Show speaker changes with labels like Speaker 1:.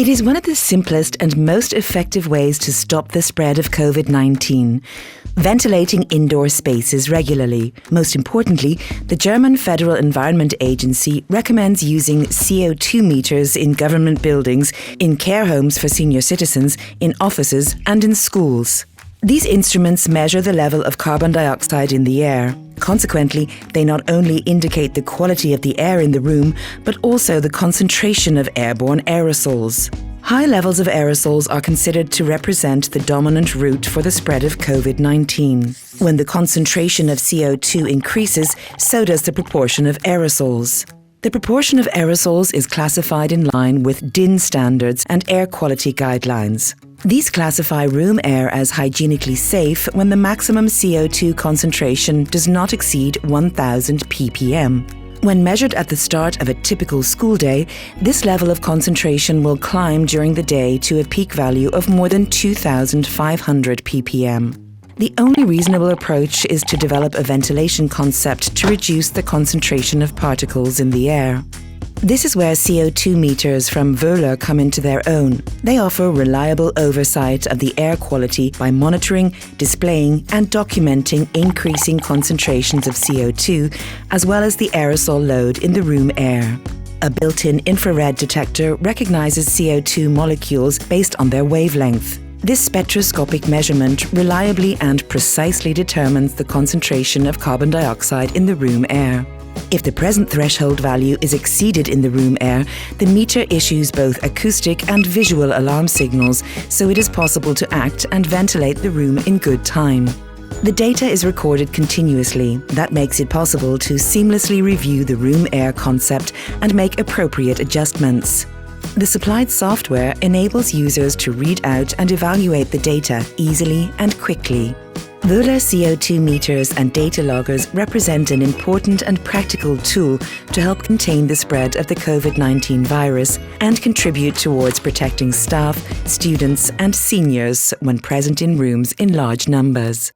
Speaker 1: It is one of the simplest and most effective ways to stop the spread of COVID-19. Ventilating indoor spaces regularly. Most importantly, the German Federal Environment Agency recommends using CO2 meters in government buildings, in care homes for senior citizens, in offices and in schools. These instruments measure the level of carbon dioxide in the air. Consequently, they not only indicate the quality of the air in the room, but also the concentration of airborne aerosols. High levels of aerosols are considered to represent the dominant route for the spread of COVID-19. When the concentration of CO2 increases, so does the proportion of aerosols. The proportion of aerosols is classified in line with DIN standards and air quality guidelines. These classify room air as hygienically safe when the maximum CO2 concentration does not exceed 1000 ppm. When measured at the start of a typical school day, this level of concentration will climb during the day to a peak value of more than 2500 ppm. The only reasonable approach is to develop a ventilation concept to reduce the concentration of particles in the air. This is where CO2 meters from Wöhler come into their own. They offer reliable oversight of the air quality by monitoring, displaying and documenting increasing concentrations of CO2 as well as the aerosol load in the room air. A built-in infrared detector recognizes CO2 molecules based on their wavelength. This spectroscopic measurement reliably and precisely determines the concentration of carbon dioxide in the room air. If the present threshold value is exceeded in the room air, the meter issues both acoustic and visual alarm signals, so it is possible to act and ventilate the room in good time. The data is recorded continuously. That makes it possible to seamlessly review the room air concept and make appropriate adjustments. The supplied software enables users to read out and evaluate the data easily and quickly. Wöhler CO2 meters and data loggers represent an important and practical tool to help contain the spread of the COVID-19 virus and contribute towards protecting staff, students and seniors when present in rooms in large numbers.